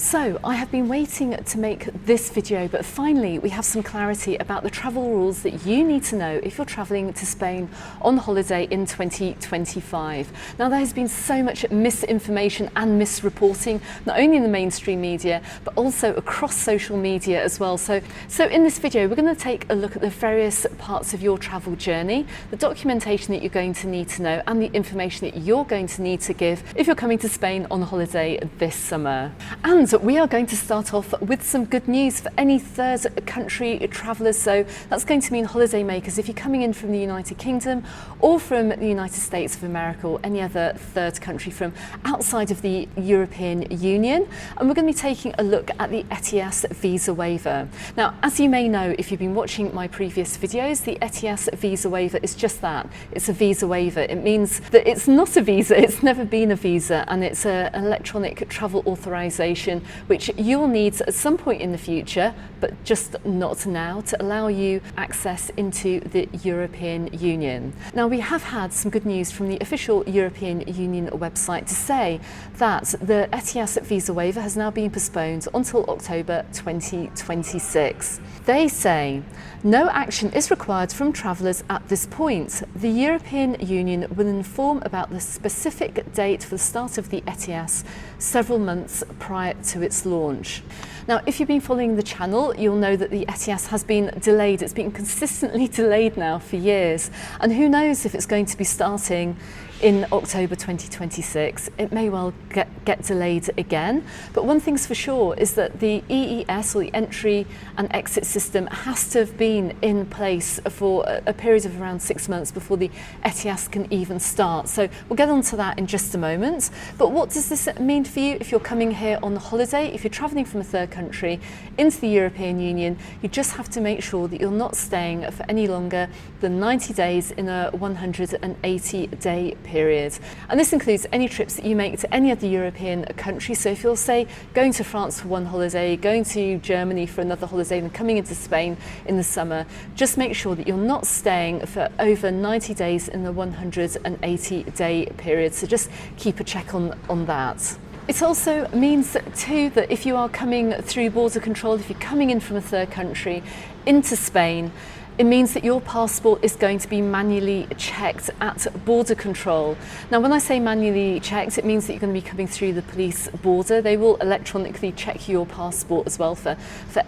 So I have been waiting to make this video, but finally we have some clarity about the travel rules that you need to know if you're travelling to Spain on holiday in 2025. Now there has been so much misinformation and misreporting, not only in the mainstream media, but also across social media as well. So in this video, we're going to take a look at the various parts of your travel journey, the documentation that you're going to need to know, and the information that you're going to need to give if you're coming to Spain on holiday this summer. And we are going to start off with some good news for any third country travellers. So that's going to mean holidaymakers if you're coming in from the United Kingdom or from the United States of America or any other third country from outside of the European Union. And we're going to be taking a look at the ETIAS visa waiver. Now, as you may know, if you've been watching my previous videos, the ETIAS visa waiver is just that. It's a visa waiver. It means that it's not a visa, it's never been a visa, and it's an electronic travel authorization which you'll need at some point in the future, but just not now, to allow you access into the European Union. Now, we have had some good news from the official European Union website to say that the ETIAS visa waiver has now been postponed until October 2026. They say, no action is required from travellers at this point. The European Union will inform about the specific date for the start of the ETIAS several months prior to its launch. Now, if you've been following the channel, you'll know that the ETIAS has been delayed. It's been consistently delayed now for years. And who knows if it's going to be starting in October 2026. It may well get delayed again. But one thing's for sure is that the EES, or the entry and exit system, has to have been in place for a period of around 6 months before the ETIAS can even start. So we'll get onto that in just a moment. But what does this mean for you if you're coming here on holiday? If you're travelling from a third country into the European Union, you just have to make sure that you're not staying for any longer than 90 days in a 180-day period. And this includes any trips that you make to any other European country. So if you're, say, going to France for one holiday, going to Germany for another holiday, and coming into Spain in the summer, just make sure that you're not staying for over 90 days in the 180-day period. So just keep a check on that. It also means too that if you are coming through border control, if you're coming in from a third country into Spain, it means that your passport is going to be manually checked at border control. Now, when I say manually checked, it means that you're going to be coming through the police border. They will electronically check your passport as well for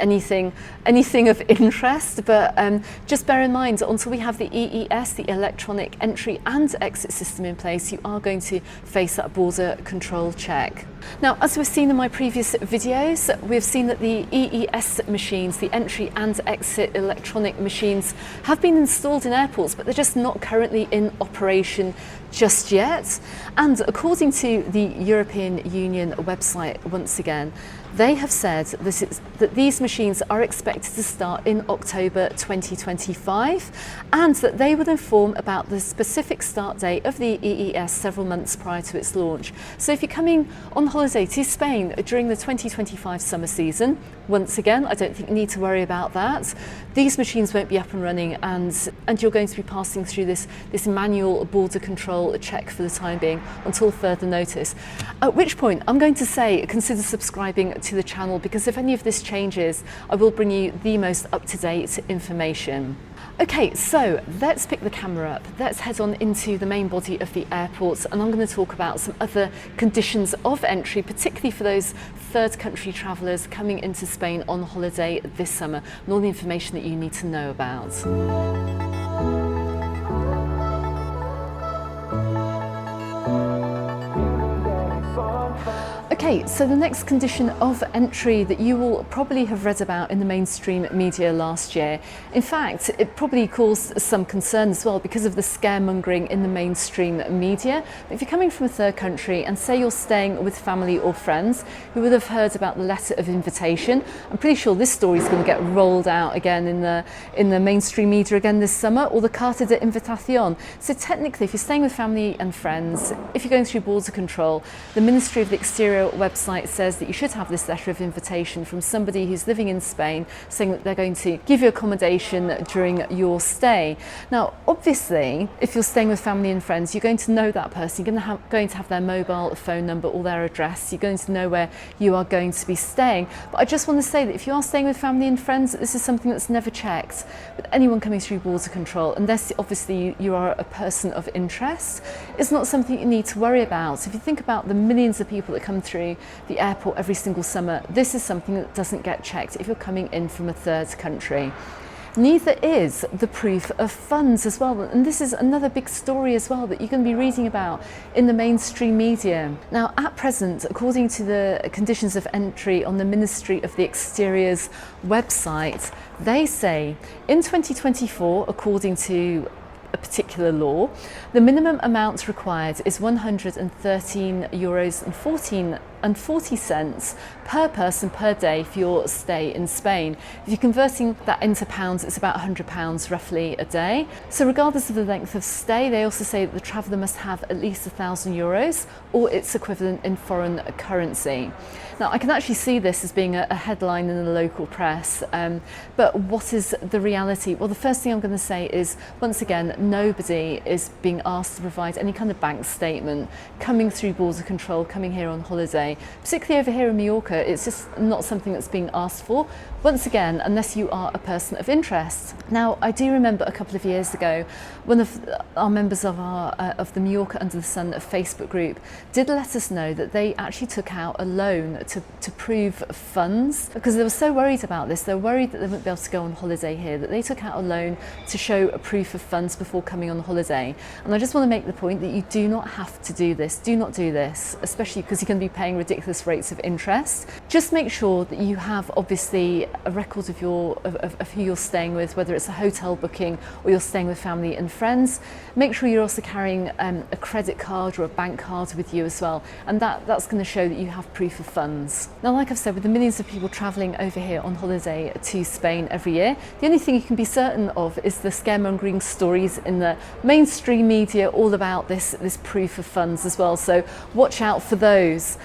anything of interest. But just bear in mind, until we have the EES, the electronic entry and exit system in place, you are going to face that border control check. Now, as we've seen in my previous videos, we've seen that the EES machines, the entry and exit electronic machines, have been installed in airports, but they're just not currently in operation just yet. And according to the European Union website, once again, they have said that these machines are expected to start in October 2025, and that they will inform about the specific start date of the EES several months prior to its launch. So if you're coming on holiday to Spain during the 2025 summer season, once again, I don't think you need to worry about that. These machines won't be up and running, and you're going to be passing through this manual border control check for the time being until further notice. At which point, I'm going to say consider subscribing to the channel, because if any of this changes, I will bring you the most up-to-date information. Okay, so let's pick the camera up. Let's head on into the main body of the airport, and I'm going to talk about some other conditions of entry, particularly for those third country travellers coming into Spain on holiday this summer, and all the information that you need to know about. Okay, so the next condition of entry that you will probably have read about in the mainstream media last year. In fact, it probably caused some concern as well because of the scaremongering in the mainstream media. But if you're coming from a third country and say you're staying with family or friends who would have heard about the letter of invitation, I'm pretty sure this story is going to get rolled out again in the mainstream media again this summer, or the carta de invitación. So technically, if you're staying with family and friends, if you're going through border control, the Ministry of the Exterior website says that you should have this letter of invitation from somebody who's living in Spain saying that they're going to give you accommodation during your stay. Now, obviously, if you're staying with family and friends, you're going to know that person. You're going to have their mobile phone number or their address. You're going to know where you are going to be staying. But I just want to say that if you are staying with family and friends, this is something that's never checked with anyone coming through border control, unless obviously you are a person of interest. It's not something you need to worry about. If you think about the millions of people that come through the airport every single summer, this is something that doesn't get checked if you're coming in from a third country. Neither is the proof of funds as well, and this is another big story as well that you're going to be reading about in the mainstream media. Now, at present, according to the conditions of entry on the Ministry of the Exterior's website, they say in 2024, according to a particular law, the minimum amount required is €113.40 per person per day for your stay in Spain. If you're converting that into pounds, it's about £100 roughly a day. So regardless of the length of stay, they also say that the traveller must have at least €1,000 or its equivalent in foreign currency. Now, I can actually see this as being a headline in the local press, but what is the reality? Well, the first thing I'm going to say is, once again, nobody is being asked to provide any kind of bank statement coming through border control, coming here on holiday. Particularly over here in Mallorca, it's just not something that's being asked for, once again, unless you are a person of interest. Now, I do remember a couple of years ago, one of our members of the Mallorca Under the Sun Facebook group did let us know that they actually took out a loan to prove funds, because they were so worried about this. They were worried that they wouldn't be able to go on holiday here, that they took out a loan to show a proof of funds before coming on holiday. And I just want to make the point that you do not have to do this. Do not do this, especially because you're going to be paying ridiculous rates of interest. Just make sure that you have obviously a record of who you're staying with, whether it's a hotel booking or you're staying with family and friends. Make sure you're also carrying a credit card or a bank card with you as well, and that's going to show that you have proof of funds. Now, like I've said, with the millions of people travelling over here on holiday to Spain every year, the only thing you can be certain of is the scaremongering stories in the mainstream media all about this proof of funds as well, so watch out for those.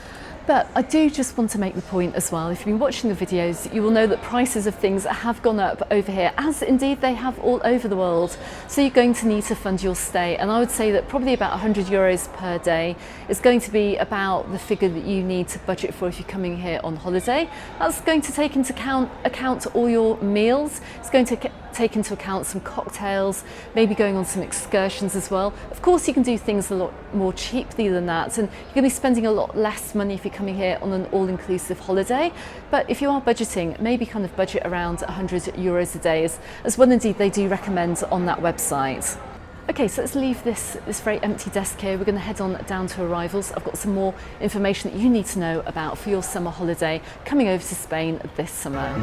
But I do just want to make the point as well, if you've been watching the videos, you will know that prices of things have gone up over here, as indeed they have all over the world. So you're going to need to fund your stay, and I would say that probably about €100 per day is going to be about the figure that you need to budget for if you're coming here on holiday. That's going to take into account all your meals. It's going to take into account some cocktails, maybe going on some excursions as well. Of course, you can do things a lot more cheaply than that, and you're going to be spending a lot less money if you're coming here on an all-inclusive holiday. But if you are budgeting, maybe kind of budget around €100 a day, as well indeed they do recommend on that website. Okay, so let's leave this very empty desk here. We're going to head on down to arrivals. I've got some more information that you need to know about for your summer holiday coming over to Spain this summer.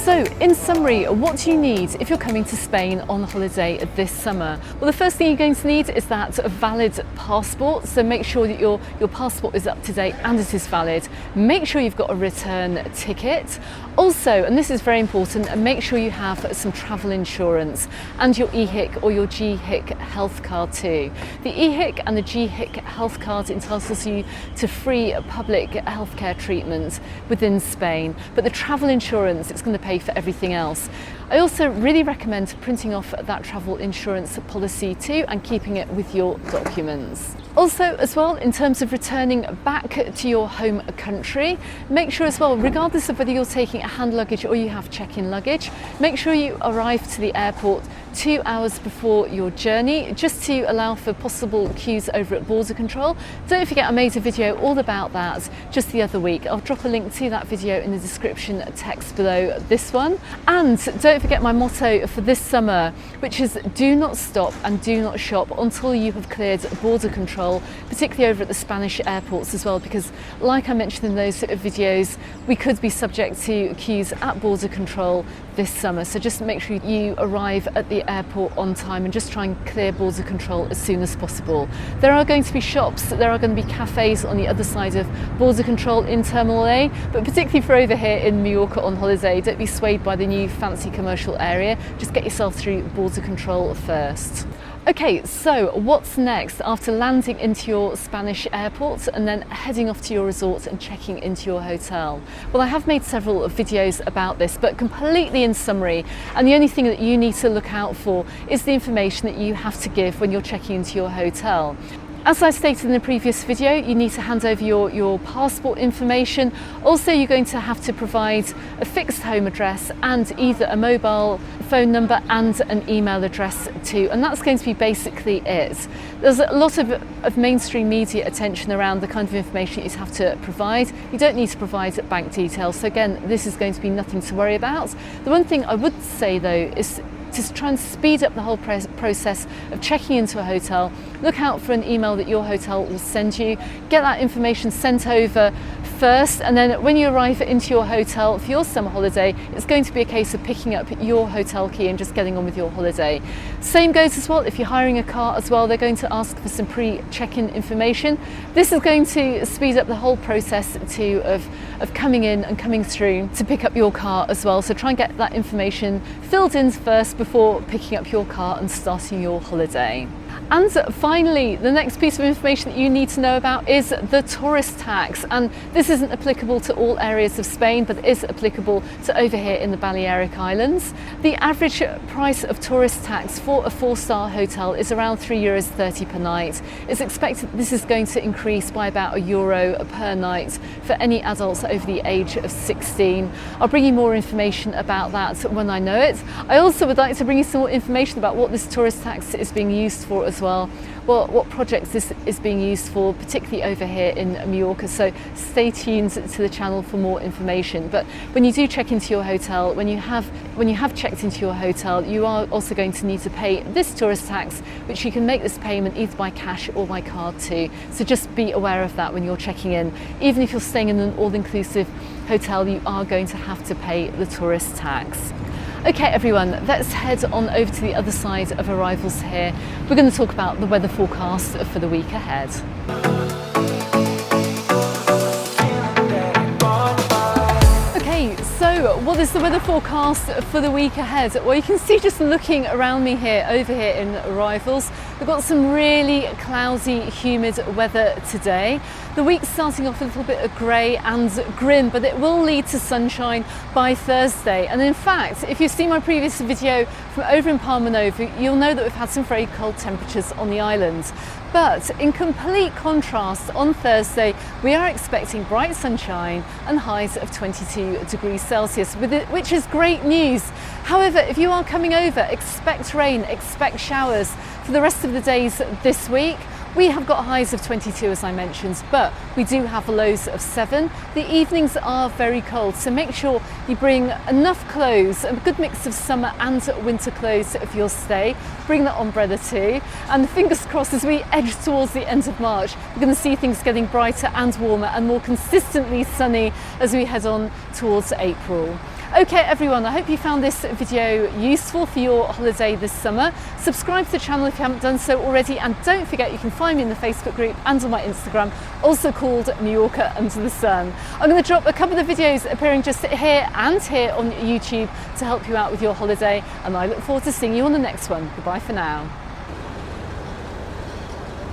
So, in summary, what do you need if you're coming to Spain on holiday this summer? Well, the first thing you're going to need is that valid passport. So make sure that your passport is up to date and it is valid. Make sure you've got a return ticket. Also, and this is very important, make sure you have some travel insurance and your EHIC or your GHIC health card too. The EHIC and the GHIC health card entitles you to free public healthcare treatment within Spain, but the travel insurance, it's going to pay for everything else. I also really recommend printing off that travel insurance policy too and keeping it with your documents. Also, as well, in terms of returning back to your home country, make sure as well, regardless of whether you're taking a hand luggage or you have check-in luggage, make sure you arrive to the airport 2 hours before your journey, just to allow for possible queues over at border control. Don't forget, I made a video all about that just the other week. I'll drop a link to that video in the description text below this one. And don't forget my motto for this summer, which is do not stop and do not shop until you have cleared border control, particularly over at the Spanish airports as well, because like I mentioned in those videos, we could be subject to queues at border control this summer. So just make sure you arrive at the airport on time and just try and clear border control as soon as possible. There are going to be shops, there are going to be cafes on the other side of border control in Terminal A, but particularly for over here in Mallorca on holiday, don't be swayed by the new fancy commercial area. Just get yourself through border control first. Okay, so what's next after landing into your Spanish airport and then heading off to your resort and checking into your hotel? Well, I have made several videos about this, but completely in summary, and the only thing that you need to look out for is the information that you have to give when you're checking into your hotel. As I stated in the previous video, you need to hand over your passport information. Also, you're going to have to provide a fixed home address and either a mobile phone number and an email address too, and that's going to be basically it. There's a lot of mainstream media attention around the kind of information you have to provide. You don't need to provide bank details, so again, this is going to be nothing to worry about. The one thing I would say though is to try and speed up the whole process of checking into a hotel. Look out for an email that your hotel will send you. Get that information sent over first, and then when you arrive into your hotel for your summer holiday, it's going to be a case of picking up your hotel key and just getting on with your holiday. Same goes as well if you're hiring a car as well. They're going to ask for some pre-check-in information. This is going to speed up the whole process too of coming in and coming through to pick up your car as well. So try and get that information filled in first before picking up your car and starting your holiday. And finally, the next piece of information that you need to know about is the tourist tax. And this isn't applicable to all areas of Spain, but it is applicable to over here in the Balearic Islands. The average price of tourist tax for a 4-star hotel is around €3.30 per night. It's expected this is going to increase by about €1 per night for any adults over the age of 16. I'll bring you more information about that when I know it. I also would like to bring you some more information about what this tourist tax is being used for as well. Well, what projects this is being used for, particularly over here in Mallorca, so stay tuned to the channel for more information. But when you do check into your hotel, when you have checked into your hotel, you are also going to need to pay this tourist tax, which you can make this payment either by cash or by card too. So just be aware of that when you're checking in. Even if you're staying in an all-inclusive hotel, you are going to have to pay the tourist tax. Okay everyone, let's head on over to the other side of arrivals here. We're going to talk about the weather forecast for the week ahead. Okay, so what is the weather forecast for the week ahead? Well, you can see just looking around me here, over here in arrivals, we've got some really cloudy, humid weather today. The week's starting off a little bit of grey and grim, but it will lead to sunshine by Thursday. And in fact, if you've seen my previous video from over in Palma Nova, you'll know that we've had some very cold temperatures on the island. But in complete contrast, on Thursday, we are expecting bright sunshine and highs of 22 degrees Celsius, which is great news. However, if you are coming over, expect rain, expect showers for the rest of the days this week. We have got highs of 22 as I mentioned, but we do have lows of 7. The evenings are very cold, so make sure you bring enough clothes, a good mix of summer and winter clothes for your stay. Bring that umbrella too, and fingers crossed as we edge towards the end of March, we're going to see things getting brighter and warmer and more consistently sunny as we head on towards April. Okay everyone, I hope you found this video useful for your holiday this summer. Subscribe to the channel if you haven't done so already, and don't forget you can find me in the Facebook group and on my Instagram, also called Mallorca Under the Sun. I'm going to drop a couple of videos appearing just here and here on YouTube to help you out with your holiday, and I look forward to seeing you on the next one. Goodbye for now.